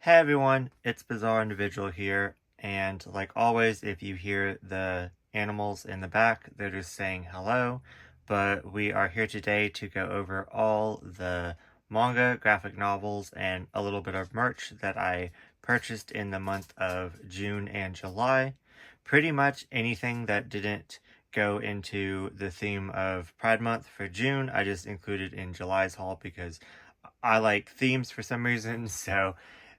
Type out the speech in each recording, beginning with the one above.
Hey everyone, it's Bizarre Individual here, and like always, if you hear the animals in the back, they're just saying hello, but we are here today to go over all the manga, graphic novels, and a little bit of merch that I purchased in the month of June and July. Pretty much anything that didn't go into the theme of Pride Month for June, I just included in July's haul because I like themes for some reason, so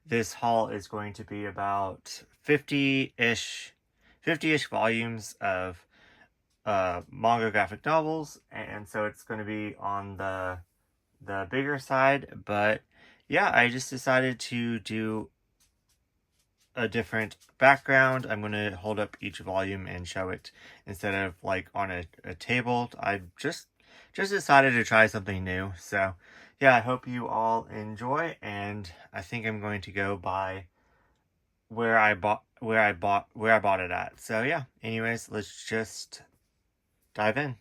this haul is going to be about 50-ish volumes of manga graphic novels, and so it's going to be on the bigger side, but yeah, I just decided to do a different background. I'm going to hold up each volume and show it instead of like on a table. I just decided to try something new. So yeah, I hope you all enjoy, and I think I'm going to go by where I bought it at. So yeah, anyways, let's just dive in.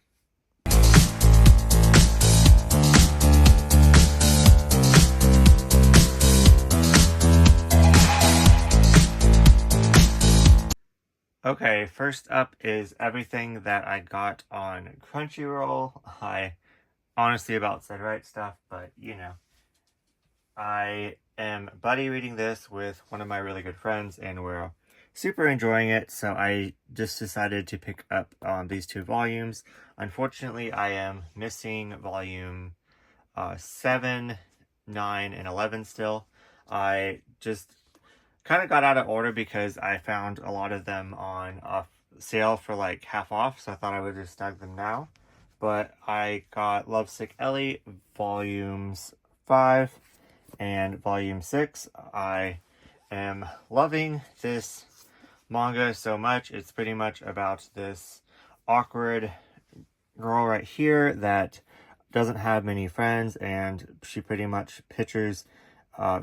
Okay, first up is everything that I got on Crunchyroll. I honestly about said right stuff, but you know, I am buddy reading this with one of my really good friends, and we're super enjoying it. So I just decided to pick up these two volumes. Unfortunately, I am missing volume 7, 9, and 11 still. I just kind of got out of order because I found a lot of them on sale for like half off, so I thought I would just snag them now. But I got Lovesick Ellie volumes 5 and volume 6. I am loving this manga so much. It's pretty much about this awkward girl right here that doesn't have many friends, and she pretty much pictures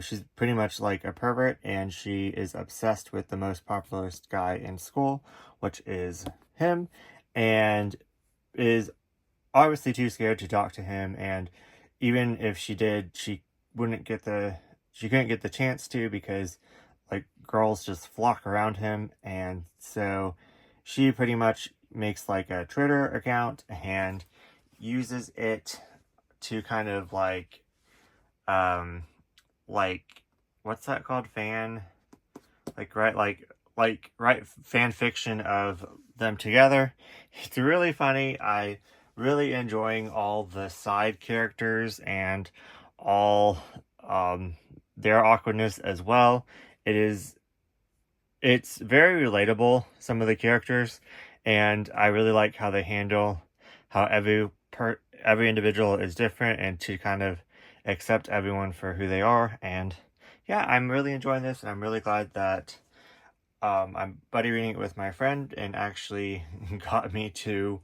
she's pretty much like a pervert, and she is obsessed with the most popular guy in school, which is him, and is obviously too scared to talk to him, and even if she did, she couldn't get the chance to because like girls just flock around him, and so she pretty much makes like a Twitter account and uses it to kind of um like what's that called, write fan fiction of them together. It's really funny. I really enjoying all the side characters and all their awkwardness as well. It's very relatable, some of the characters, and I really like how they handle how every individual is different, and to kind of accept everyone for who they are. And yeah, I'm really enjoying this, and I'm really glad that I'm buddy reading it with my friend and actually got me to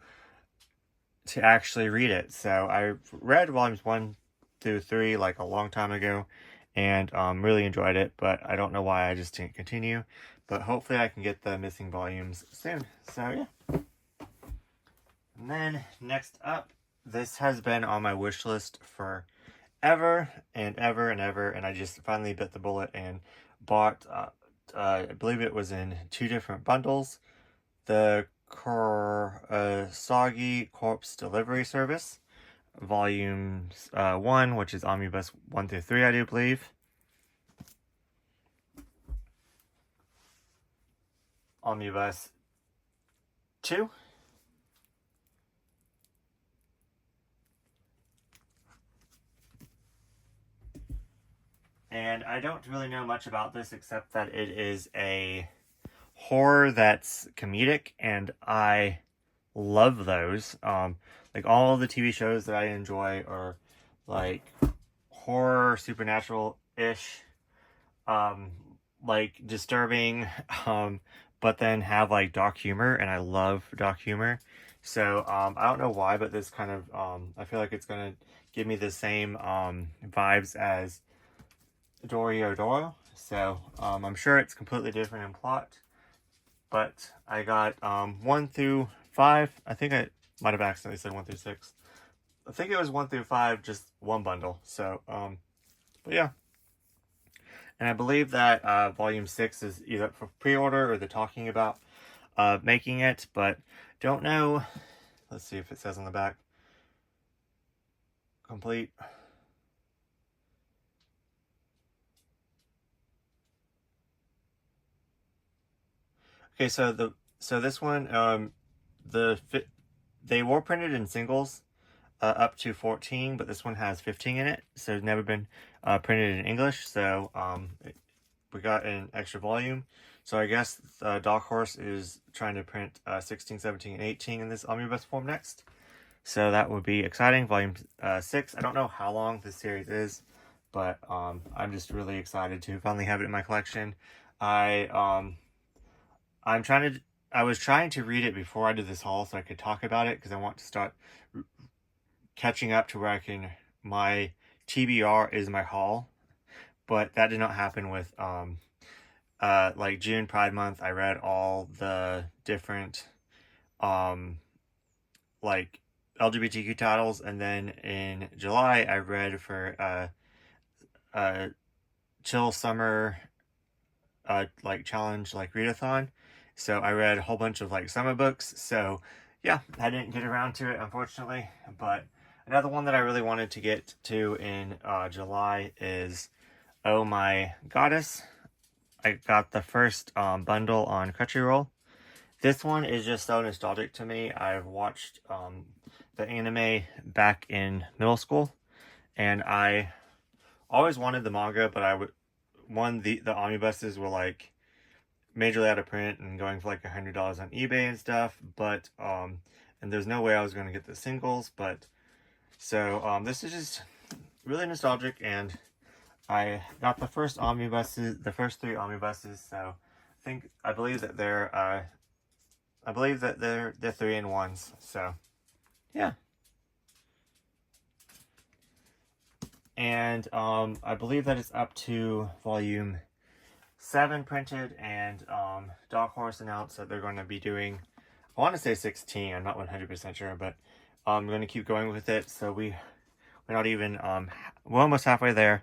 actually read it. So I read volumes 1 through 3 like a long time ago, and really enjoyed it, but I don't know why I just didn't continue. But hopefully I can get the missing volumes soon. So yeah. And then next up, this has been on my wish list for ever and ever and ever, and I just finally bit the bullet and bought I believe it was in 2 different bundles, the Kurosagi Corpse Delivery Service, volumes 1, which is omnibus 1 through 3, I do believe, omnibus 2, and I don't really know much about this except that it is a horror that's comedic, and I love those. Like all of the TV shows that I enjoy are like horror, supernatural-ish, um, like disturbing, but then have like dark humor, and I love dark humor. So I don't know why, but this kind of I feel like it's gonna give me the same vibes as Doro. So I'm sure it's completely different in plot, but I got 1 through 5. I think I might have accidentally said 1 through 6. I think it was 1 through 5, just one bundle. So but yeah. And I believe that volume 6 is either for pre-order or they're talking about making it, but don't know. Let's see if it says on the back. Complete. Okay, so this one, they were printed in singles up to 14, but this one has 15 in it, so it's never been printed in English. So we got an extra volume. So I guess Dark Horse is trying to print 16, 17, and 18 in this omnibus form next. So that would be exciting. Volume 6. I don't know how long this series is, but I'm just really excited to finally have it in my collection. I was trying to read it before I did this haul so I could talk about it because I want to start catching up to where I can. My TBR is my haul, but that did not happen with like June Pride Month. I read all the different like LGBTQ titles, and then in July I read for Chill Summer like challenge, like readathon. So I read a whole bunch of like summer books. So yeah, I didn't get around to it, unfortunately. But another one that I really wanted to get to in July is Oh My Goddess. I got the first bundle on Crunchyroll. This one is just so nostalgic to me. I've watched the anime back in middle school, and I always wanted the manga, but the omnibuses were like majorly out of print and going for like $100 on eBay and stuff, but and there's no way I was going to get the singles. But so this is just really nostalgic, and I got the first omnibuses, the first 3 omnibuses. So I believe that they're 3-in-1s. So yeah. And I believe that it's up to volume 7 printed, and Dark Horse announced that they're going to be doing, I want to say 16, I'm not 100% sure, but I'm going to keep going with it. So we're not even, we're almost halfway there,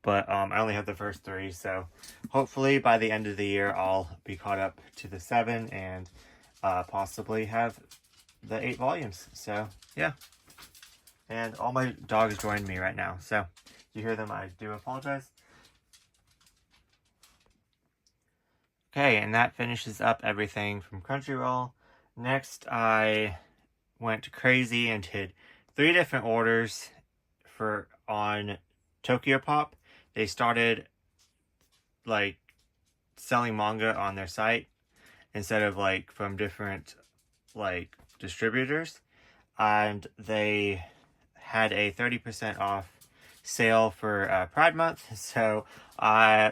but I only have the first 3, so hopefully by the end of the year I'll be caught up to the 7 and possibly have the 8 volumes. So yeah. And all my dogs joined me right now, so you hear them, I do apologize. Okay, and that finishes up everything from Crunchyroll. Next, I went crazy and did 3 different orders on Tokyo Pop. They started like selling manga on their site instead of like from different like distributors, and they had a 30% off sale for Pride Month. So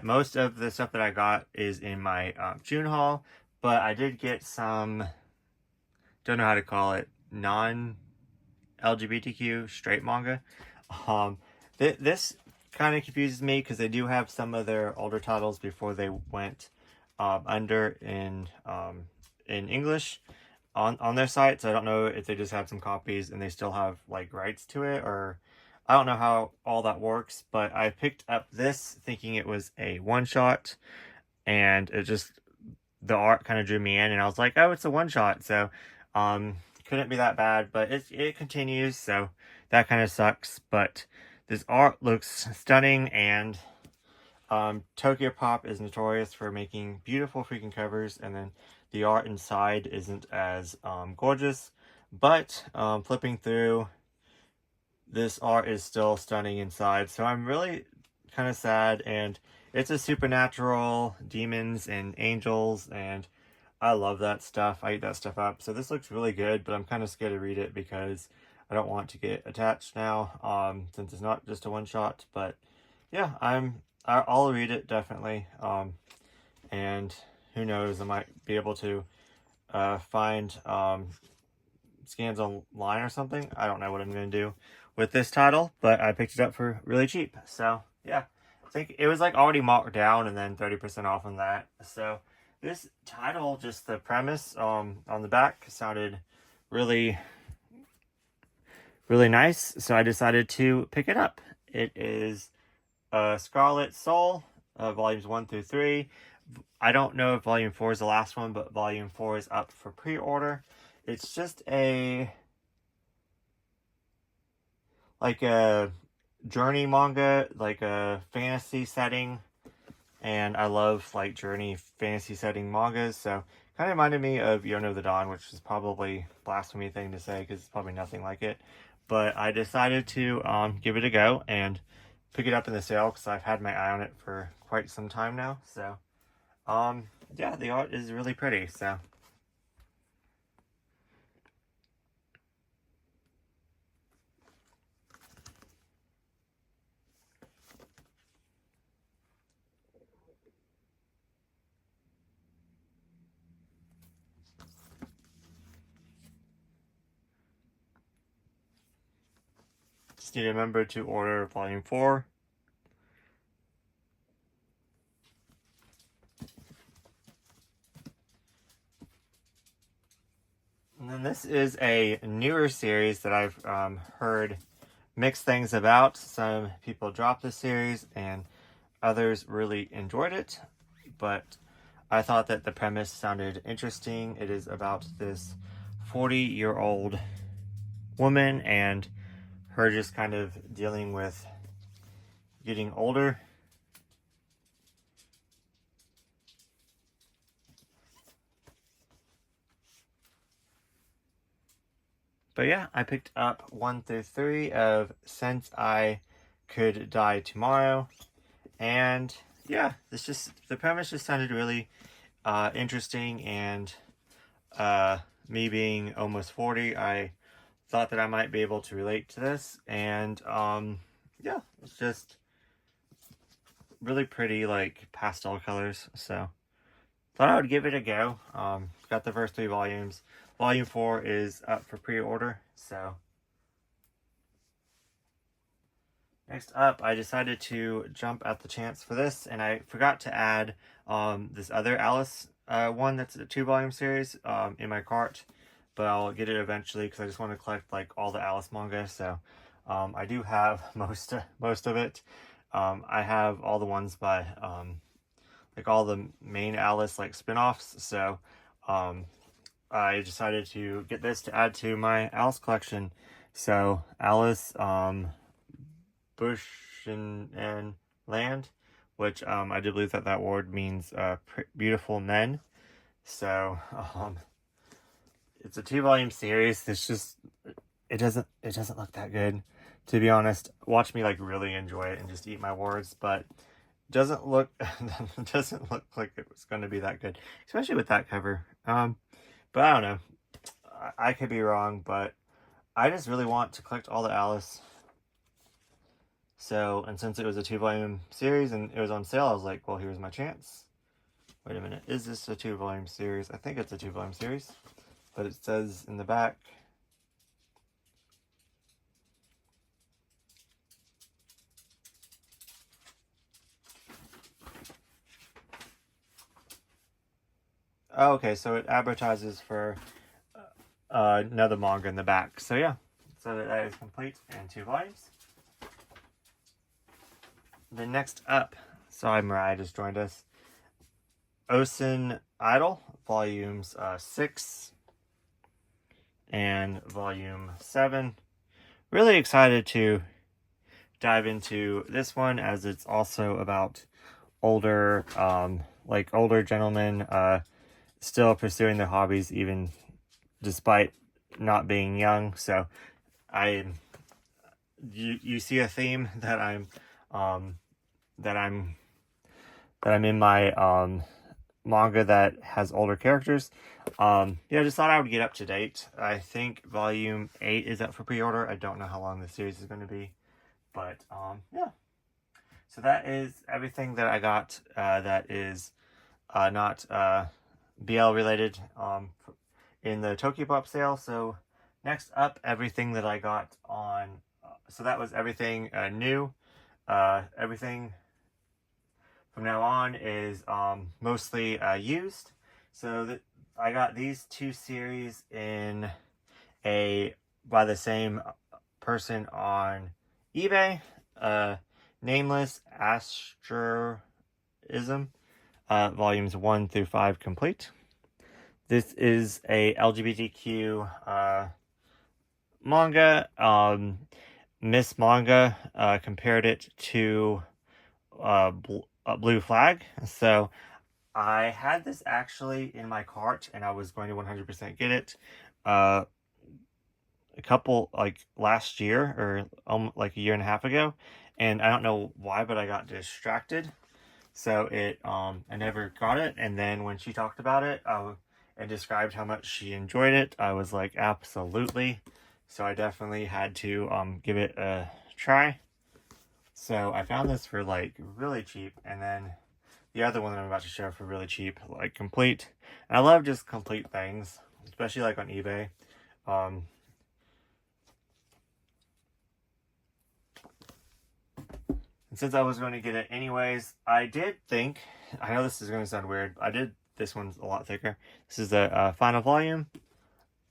most of the stuff that I got is in my June haul, but I did get some, don't know how to call it, non-LGBTQ straight manga. This kind of confuses me because they do have some of their older titles before they went under in English on their site. So I don't know if they just have some copies and they still have like rights to it, or I don't know how all that works. But I picked up this thinking it was a one-shot, and the art kind of drew me in, and I was like, oh, it's a one-shot, so couldn't be that bad. But it continues, so that kind of sucks. But this art looks stunning, and Tokyo Pop is notorious for making beautiful freaking covers, and then the art inside isn't as gorgeous, but flipping through, this art is still stunning inside. So I'm really kind of sad, and it's a supernatural, demons and angels, and I love that stuff. I eat that stuff up. So this looks really good, but I'm kind of scared to read it because I don't want to get attached now, since it's not just a one-shot. But yeah, I'll read it definitely, and who knows, I might be able to find scans online or something. I don't know what I'm going to do with this title, but I picked it up for really cheap. So yeah, I think it was like already marked down and then 30% off on that. So this title, just the premise on the back sounded really, really nice. So I decided to pick it up. It is Scarlet Soul, volumes 1 through 3. I don't know if volume 4 is the last one, but volume 4 is up for pre-order. It's just like a journey manga, like a fantasy setting, and I love like journey fantasy setting mangas, so kind of reminded me of Yono the Dawn, which is probably a blasphemy thing to say because it's probably nothing like it. But I decided to give it a go and pick it up in the sale because I've had my eye on it for quite some time now. So yeah, the art is really pretty. So just need to remember to order volume 4. And then this is a newer series that I've heard mixed things about. Some people dropped the series and others really enjoyed it, but I thought that the premise sounded interesting. It is about this 40-year-old woman and her just kind of dealing with getting older. But yeah, I picked up 1 through 3 of Since I Could Die Tomorrow. And yeah, the premise just sounded really interesting, and me being almost 40, I thought that I might be able to relate to this, and yeah, it's just really pretty, like pastel colors, so thought I would give it a go. Got the first 3 volumes. Volume 4 is up for pre-order, so next up, I decided to jump at the chance for this, and I forgot to add this other Alice one that's a 2-volume series in my cart, but I'll get it eventually because I just want to collect like all the Alice manga. So I do have most of it. I have all the ones by like all the main Alice like spin-offs. So I decided to get this to add to my Alice collection. So Alice Bush and Land, which I do believe that that word means beautiful men. So it's a 2-volume series. It's just it doesn't look that good, to be honest. Watch me like really enjoy it and just eat my words, but it doesn't look like it was going to be that good, especially with that cover. But I don't know. I could be wrong, but I just really want to collect all the Alice. So, and since it was a 2-volume series and it was on sale, I was like, well, here's my chance. Wait a minute, is this a 2-volume series? I think it's a 2-volume series, but it says in the back. Oh, okay, so it advertises for another manga in the back. So yeah, so that is complete and 2 volumes. The next up, sorry Mariah just joined us. Osen Idol, volumes 6 and volume 7. Really excited to dive into this one, as it's also about older gentlemen still pursuing their hobbies even despite not being young. So you see a theme that I'm in my manga that has older characters. Yeah, just thought I would get up to date. I think volume 8 is up for pre-order. I don't know how long the series is going to be, but yeah. So that is everything that I got that is not BL related in the Tokyopop sale. So next up, everything that I got on. So that was everything new. Everything from now on is mostly used. So I got these 2 series by the same person on eBay. Nameless volumes 1 through 5 complete. This is a LGBTQ manga. Miss Manga compared it to Blue Flag. So I had this actually in my cart, and I was going to 100% get it. A couple, like, last year, or like a year and a half ago, and I don't know why, but I got distracted, so I never got it. And then when she talked about it and described how much she enjoyed it, I was like, absolutely. So I definitely had to give it a try. So I found this for like really cheap, and then the other one that I'm about to share for really cheap, like complete. And I love just complete things, especially like on eBay. And since I was going to get it anyways, I did think, I know this is going to sound weird, this one's a lot thicker. This is the final volume.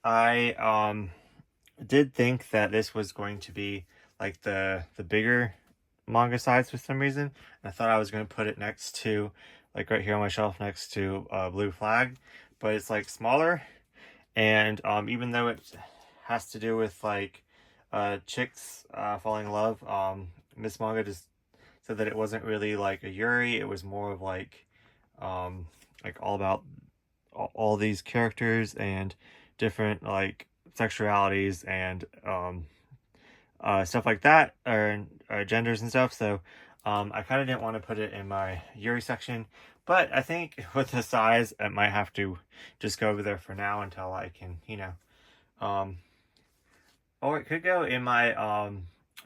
I did think that this was going to be like the bigger manga size for some reason. And I thought I was going to put it next to, like right here on my shelf next to Blue Flag, but it's like smaller. And even though it has to do with like chicks falling in love, Miss Manga just said that it wasn't really like a yuri. It was more of like all about all these characters and different like sexualities and stuff like that, or genders and stuff. So I kind of didn't want to put it in my yuri section, but I think with the size, it might have to just go over there for now until I can, or it could go in my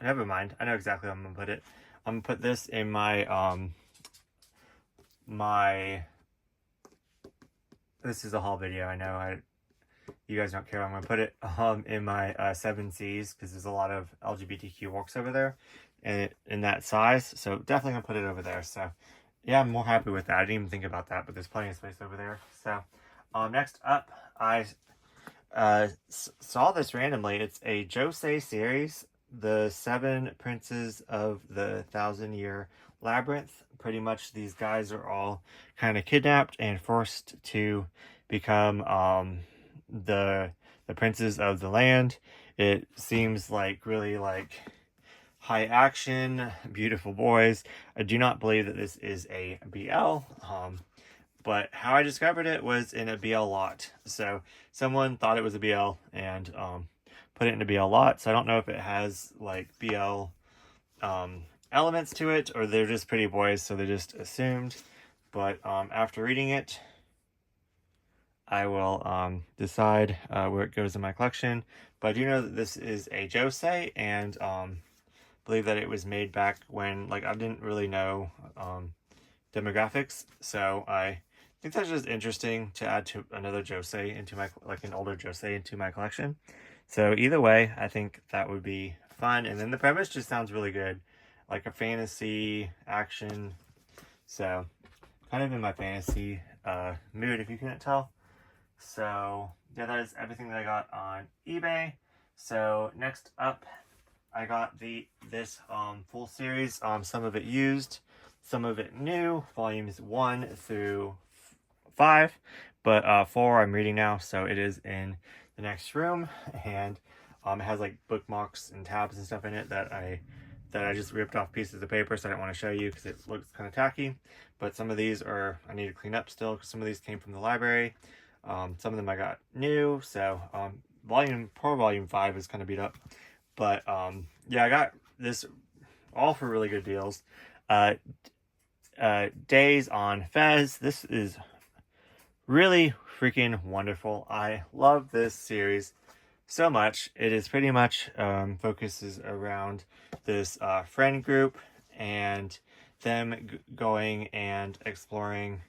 never mind. I know exactly how I'm gonna put it. I'm gonna put this in my this is a haul video. I know you guys don't care. I'm gonna put it in my 7 C's, because there's a lot of LGBTQ works over there, and in that size. So definitely gonna put it over there. So yeah, I'm more happy with that. I didn't even think about that, but there's plenty of space over there. So next up, I saw this randomly. It's a Josei series, The 7 Princes of the Thousand-Year Labyrinth. Pretty much these guys are all kind of kidnapped and forced to become the princes of the land. It seems like really like high action, beautiful boys. I do not believe that this is a BL. But how I discovered it was in a BL lot. So someone thought it was a BL and put it in a BL lot. So I don't know if it has like BL elements to it, or they're just pretty boys, so they just assumed. But after reading it, I will decide where it goes in my collection. But I do know that this is a josei, and believe that it was made back when, like, I didn't really know demographics, so I think that's just interesting to add to another josei into my, like an older josei into my collection. So either way, I think that would be fun. And then the premise just sounds really good, like a fantasy action. So kind of in my fantasy mood, if you couldn't tell. So yeah, that is everything that I got on eBay. So next up, I got this full series, some of it used, some of it new, volumes 1 through 5, but 4 I'm reading now, so it is in the next room, and it has like bookmarks and tabs and stuff in it that I just ripped off pieces of paper, so I didn't want to show you because it looks kind of tacky. But some of these I need to clean up still, because some of these came from the library. Some of them I got new, so volume 5 is kind of beat up. But yeah, I got this all for really good deals. Days on Fez. This is really freaking wonderful. I love this series so much. It is pretty much focuses around this friend group and them going and exploring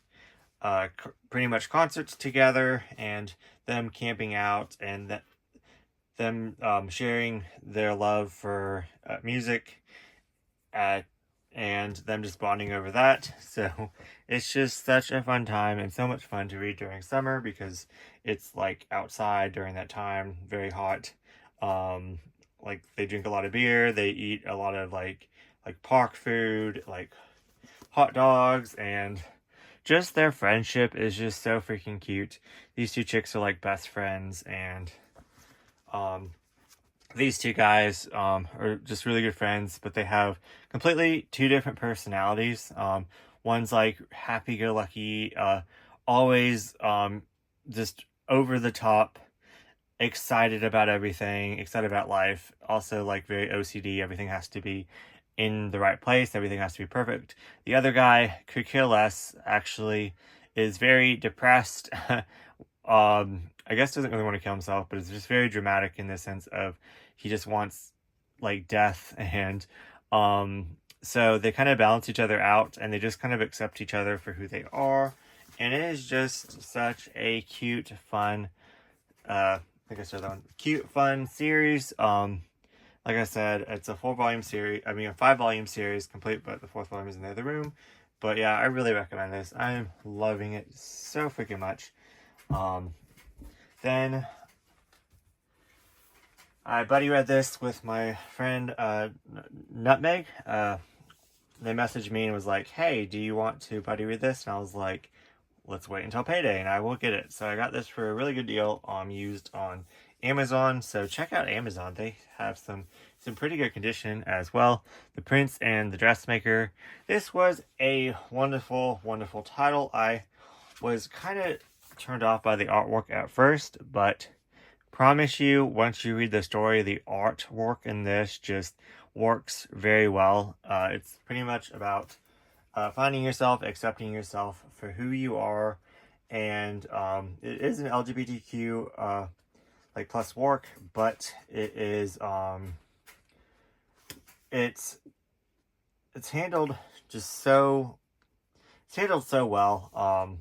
pretty much concerts together, and them camping out, and them sharing their love for music, and them just bonding over that. So it's just such a fun time, and so much fun to read during summer, because it's like outside during that time, very hot. Like they drink a lot of beer, they eat a lot of like park food, like hot dogs, and just their friendship is just so freaking cute. These two chicks are like best friends, and um, these two guys are just really good friends, but they have completely two different personalities. One's like happy-go-lucky, always just over the top, excited about everything, excited about life. Also, like very OCD. Everything has to be in the right place. Everything has to be perfect. The other guy could care less. Actually, is very depressed. I guess doesn't really want to kill himself, but it's just very dramatic in the sense of he just wants like death, and so they kind of balance each other out, and they just kind of accept each other for who they are, and it is just such a cute, fun, I think I said that one, cute, fun series. Like I said, it's a 4-volume series. I mean, a 5-volume series complete, but the 4th volume is in the other room. But yeah, I really recommend this. I'm loving it so freaking much. Then I buddy read this with my friend Nutmeg. They messaged me and was like, "Hey, do you want to buddy read this?" And I was like, "Let's wait until payday and I will get it." So I got this for a really good deal, used on Amazon. So check out Amazon. They have some pretty good condition as well. The Prince and the Dressmaker. This was a wonderful, wonderful title. I was kind of turned off by the artwork at first, but promise you, once you read the story, the artwork in this just works very well. It's pretty much about finding yourself, accepting yourself for who you are, and it is an LGBTQ like plus work, but it is it's handled just so well.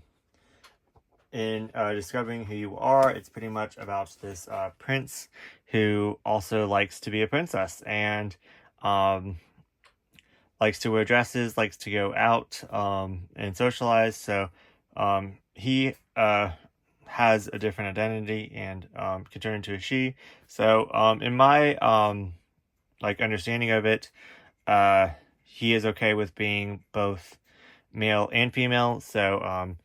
In discovering who you are, it's pretty much about this prince who also likes to be a princess, and likes to wear dresses, likes to go out and socialize. So he has a different identity and can turn into a she. So in my like understanding of it, he is okay with being both male and female. So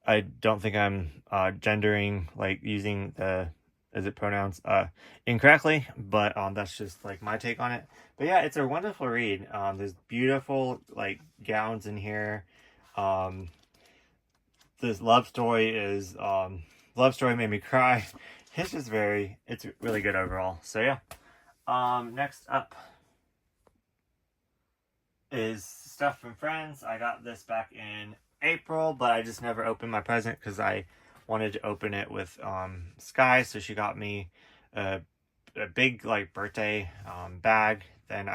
I don't think I'm gendering, like using the pronouns incorrectly, but that's just like my take on it. But yeah, it's a wonderful read. There's beautiful like gowns in here. This love story made me cry. It's just it's really good overall. So yeah. Next up is stuff from friends. I got this back in April, but I just never opened my present because I wanted to open it with Sky. So she got me a big like birthday bag. Then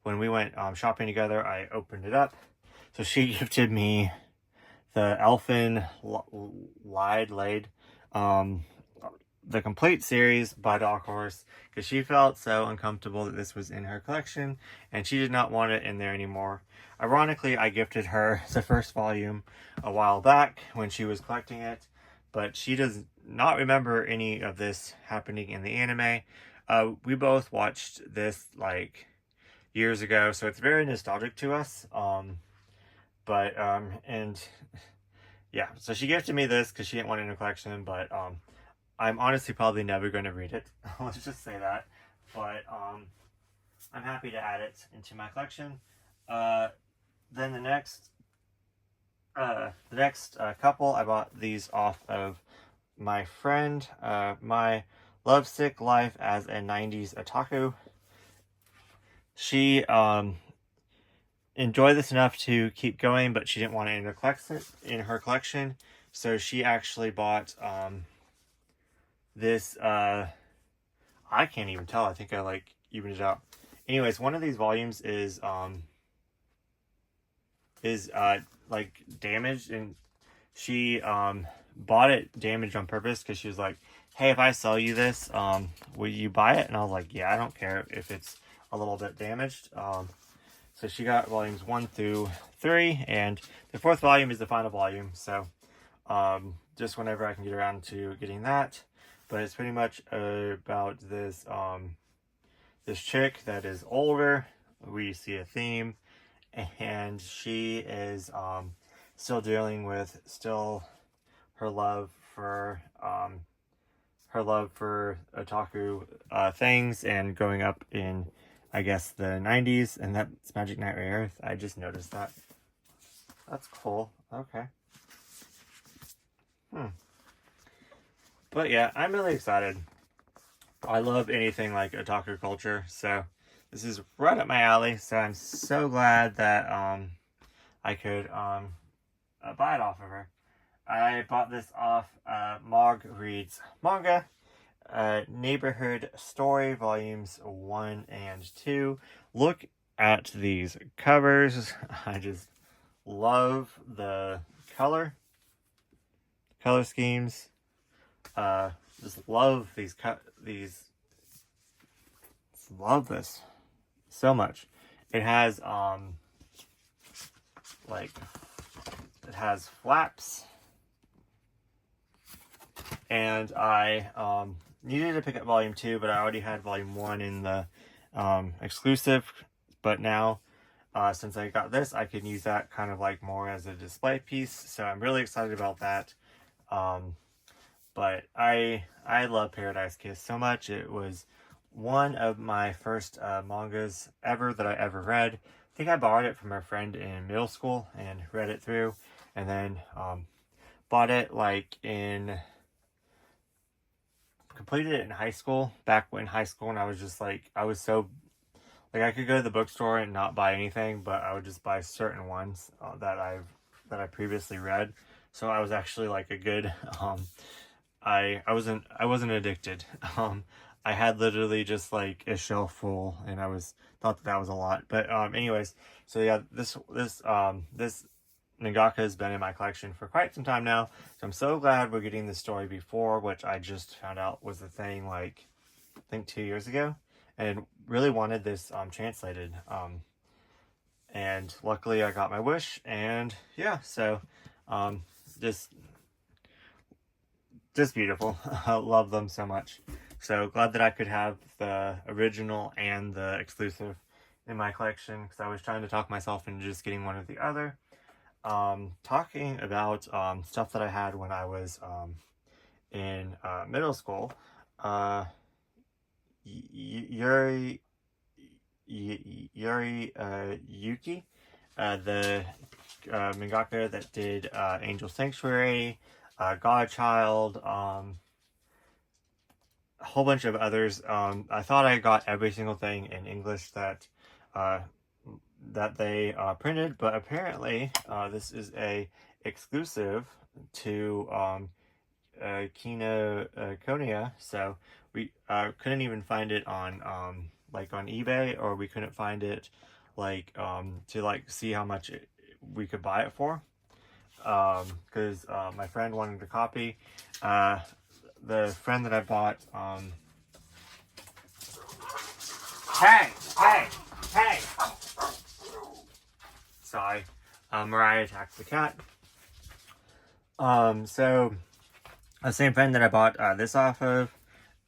when we went shopping together, I opened it up. So she gifted me the Elfin Laid the complete series by Dark Horse, because she felt so uncomfortable that this was in her collection and she did not want it in there anymore. Ironically, I gifted her the first volume a while back when she was collecting it, but she does not remember any of this happening in the anime. We both watched this like years ago, so it's very nostalgic to us. And yeah, so she gifted me this because she didn't want it in her collection, but I'm honestly probably never going to read it. Let's just say that. But I'm happy to add it into my collection. Then the next couple, I bought these off of my friend. My Lovesick Life as a 90s Otaku. She enjoyed this enough to keep going, but she didn't want it in her collection. So she actually bought this I can't even tell. I think I like evened it out. Anyways, one of these volumes is like damaged, and she bought it damaged on purpose because she was like, "Hey, if I sell you this, will you buy it?" And I was like, "Yeah, I don't care if it's a little bit damaged." So she got volumes 1 through 3, and the 4th volume is the final volume. So just whenever I can get around to getting that. But it's pretty much about this this chick that is older. We see a theme, and she is still dealing with her love for otaku things, and growing up in, I guess, the 90s, and that's Magic Knight Earth. I just noticed that. That's cool. Okay. But yeah, I'm really excited. I love anything like otaku culture, so this is right up my alley. So I'm so glad that I could buy it off of her. I bought this off Mog Reads Manga, Neighborhood Story Volumes 1 and 2. Look at these covers. I just love the color schemes. Just love love this so much. It has it has flaps, and I needed to pick up volume 2, but I already had volume 1 in the exclusive. But now, since I got this, I can use that kind of like more as a display piece. So I'm really excited about that. But I love Paradise Kiss so much. It was one of my first mangas ever that I ever read. I think I borrowed it from a friend in middle school and read it through, and then bought it like completed it in high school, back in high school, and I was just like, I was so, like, I could go to the bookstore and not buy anything, but I would just buy certain ones that I previously read. So I was actually like a good, I wasn't addicted. I had literally just like a shelf full, and thought that was a lot. But anyways, so yeah, this mangaka has been in my collection for quite some time now. So I'm so glad we're getting the story before, which I just found out was a thing like, I think 2 years ago, and really wanted this translated. And luckily I got my wish, and yeah, so just beautiful. I love them so much. So glad that I could have the original and the exclusive in my collection, because I was trying to talk myself into just getting one or the other. Talking about stuff that I had when I was in middle school, Yuri Yuki, the mangaka that did Angel Sanctuary, Godchild, a whole bunch of others. I thought I got every single thing in English that they printed, but apparently this is a exclusive to Kinokuniya, so we couldn't even find it on like on eBay, or we couldn't find it like to like see how much we could buy it for, because my friend wanted a copy. The friend that I bought hey, sorry, Mariah attacked the cat. So the same friend that I bought this off of,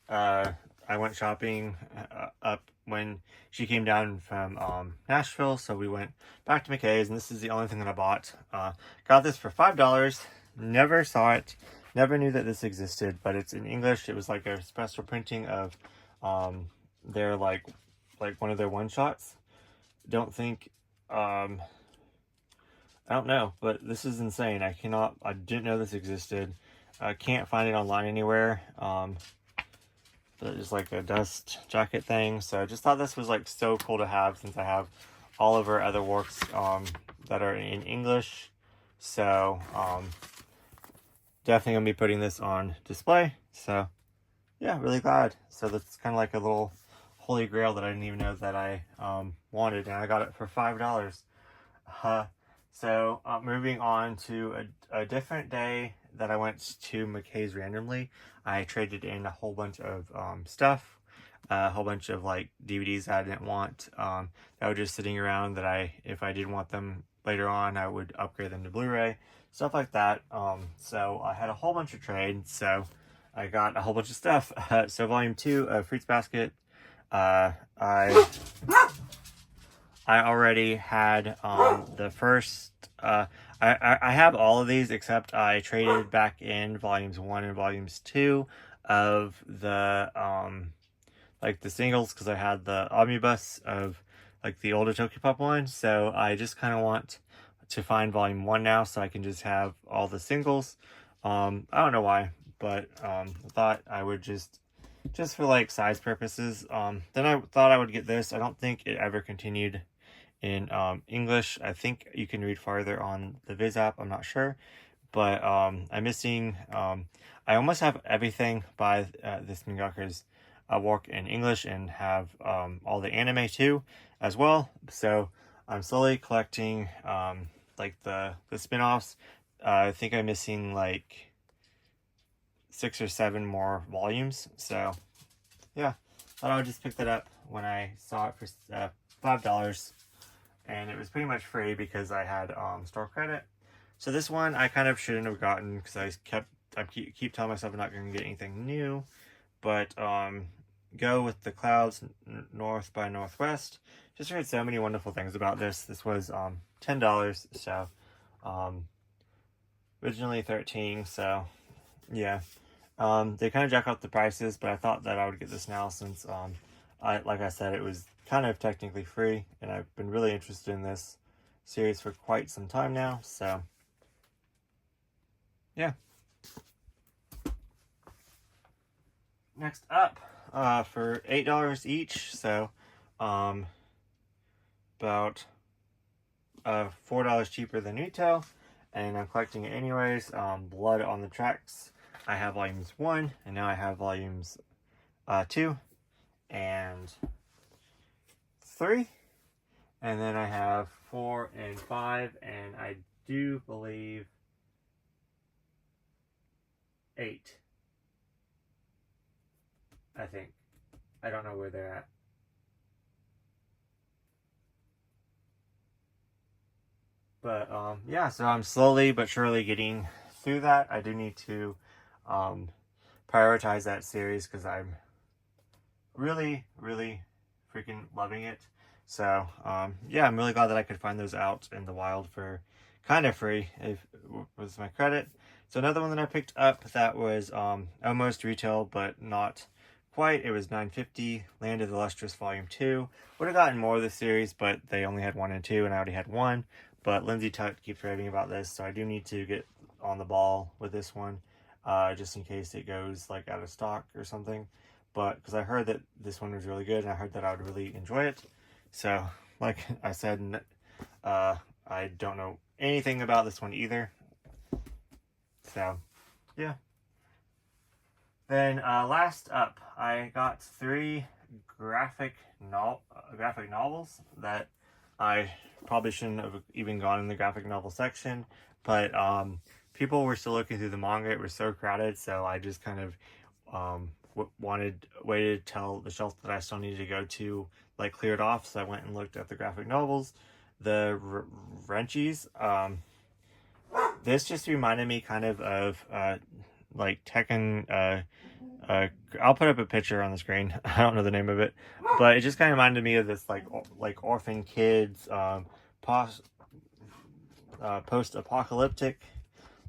I went shopping up when she came down from Nashville, so we went back to McKay's, and this is the only thing that I bought. Got this for $5. Never saw it, never knew that this existed, but it's in English. It was like a special printing of their like one of their one-shots. I don't know, but this is insane. I didn't know this existed. I can't find it online anywhere. But it's like a dust jacket thing. So I just thought this was like so cool to have, since I have all of her other works that are in English. So definitely gonna be putting this on display. So yeah, really glad. So that's kind of like a little holy grail that I didn't even know that I wanted, and I got it for $5. So moving on to a different day that I went to McKay's randomly, I traded in a whole bunch of stuff, a whole bunch of like DVDs that I didn't want, that were just sitting around, that if I did want them later on, I would upgrade them to Blu-ray, stuff like that. So I had a whole bunch of trades, so I got a whole bunch of stuff. So volume 2 of Fruits Basket, I I already had the first. I have all of these except I traded back in volumes 1 and volumes 2 of the like the singles because I had the omnibus of like the older Tokipop one. So I just kind of want to find volume 1 now so I can just have all the singles. I don't know why, but I thought I would just for like size purposes. Then I thought I would get this. I don't think it ever continued in English. I think you can read farther on the Viz app. I'm not sure, but I'm missing. I almost have everything by this mangaka's work in English and have all the anime too as well. So I'm slowly collecting like the spin-offs. I think I'm missing like 6 or 7 more volumes. So yeah, thought I would just pick that up when I saw it for $5, and it was pretty much free because I had store credit. So this one I kind of shouldn't have gotten because I keep telling myself I'm not going to get anything new, but Go with the Clouds North by Northwest. Just heard so many wonderful things about this. This was $10, so originally $13, so yeah. They kind of jack up the prices, but I thought that I would get this now since like I said, it was kind of technically free, and I've been really interested in this series for quite some time now, so yeah. Next up, for $8 each, so about $4 cheaper than retail, and I'm collecting it anyways. Blood on the Tracks. I have volumes 1, and now I have volumes 2 and 3, and then I have 4 and 5, and I do believe 8. I think. I don't know where they're at. But yeah, so I'm slowly but surely getting through that. I do need to prioritize that series because I'm really, really freaking loving it. So yeah, I'm really glad that I could find those out in the wild for kind of free if with my credit. So another one that I picked up that was almost retail but not quite. It was $9.50. Land of the Lustrous Volume 2. Would have gotten more of this series, but they only had 1 and 2, and I already had 1. But Lindsay Tutt keeps raving about this, so I do need to get on the ball with this one, just in case it goes like out of stock or something. But because I heard that this one was really good, and I heard that I would really enjoy it. So, like I said, I don't know anything about this one either. So, yeah. Then last up, I got 3 graphic novels that I probably shouldn't have even gone in the graphic novel section, but people were still looking through the manga. It was so crowded, so I just kind of waited till the shelf that I still needed to go to like cleared off. So I went and looked at the graphic novels, the Renchies. This just reminded me kind of like Tekken. I'll put up a picture on the screen. I don't know the name of it, but it just kind of reminded me of this like orphan kids, post-apocalyptic.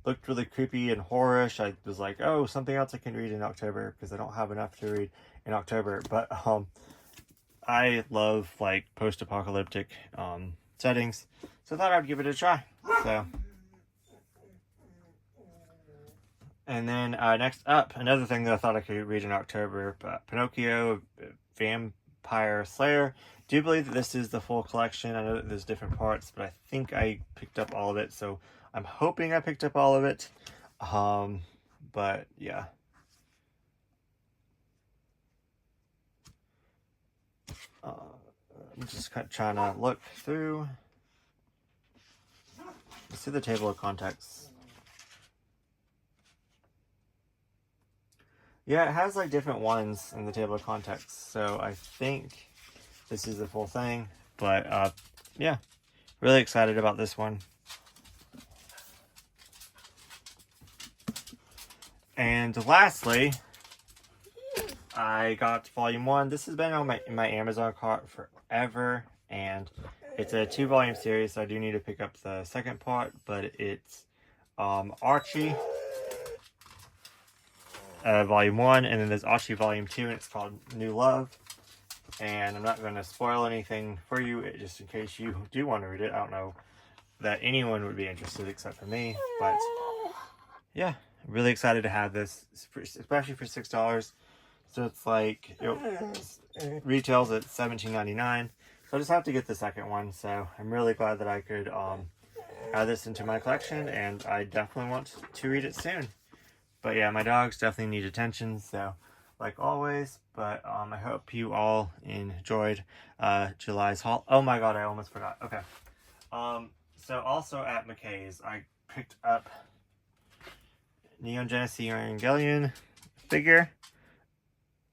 Looked really creepy and horrorish. I was like, oh, something else I can read in October because I don't have enough to read in October. But I love like post-apocalyptic settings, so I thought I'd give it a try. So. And then next up, another thing that I thought I could read in October, Pinocchio, Vampire Slayer. Do believe that this is the full collection. I know that there's different parts, but I think I picked up all of it, so I'm hoping I picked up all of it. But yeah. I'm just kind of trying to look through. Let's see the table of contents. Yeah, it has like different ones in the table of contents, so I think this is the full thing. But yeah, really excited about this one. And lastly, I got volume 1. This has been on my Amazon cart forever, and It's a 2-volume series, so I do need to pick up the second part, but it's Archie Volume 1, and then there's Archie Volume 2, and it's called New Love. And I'm not going to spoil anything for you, just in case you do want to read it. I don't know that anyone would be interested except for me, but yeah, really excited to have this, especially for $6. So it's like, it retails at $17.99. So I just have to get the second one. So I'm really glad that I could add this into my collection, and I definitely want to read it soon. But yeah, my dogs definitely need attention, so like always. But I hope you all enjoyed July's haul. Oh my god, I almost forgot. Okay. So also at McKay's, I picked up Neon Genesis Evangelion figure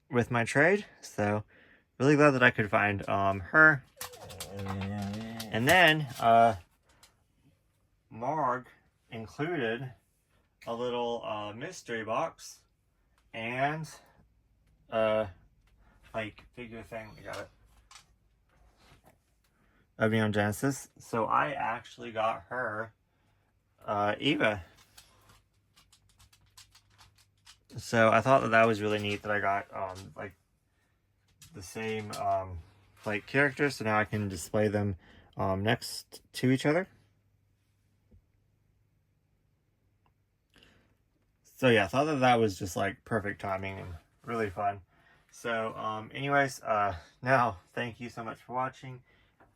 with my trade. So really glad that I could find her. And then Marg included a little mystery box and like figure thing. We got it. Of Neon Genesis. So I actually got her Eva. So I thought that that was really neat that I got like the same like characters, so now I can display them next to each other. So yeah, I thought that that was just like perfect timing and really fun. So anyways, now thank you so much for watching,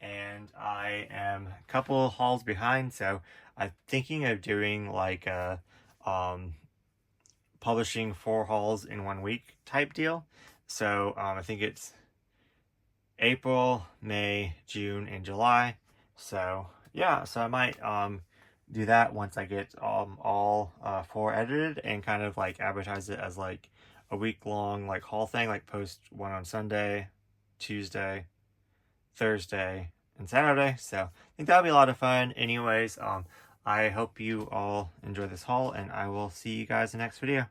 and I am a couple hauls behind, so I'm thinking of doing like a publishing 4 hauls in 1 week type deal. So I think it's April, May, June, and July. So yeah, so I might do that once I get all 4 edited, and kind of like advertise it as like a week-long like haul thing, like post one on Sunday, Tuesday, Thursday, and Saturday. So I think that'll be a lot of fun. Anyways, I hope you all enjoy this haul, and I will see you guys in the next video.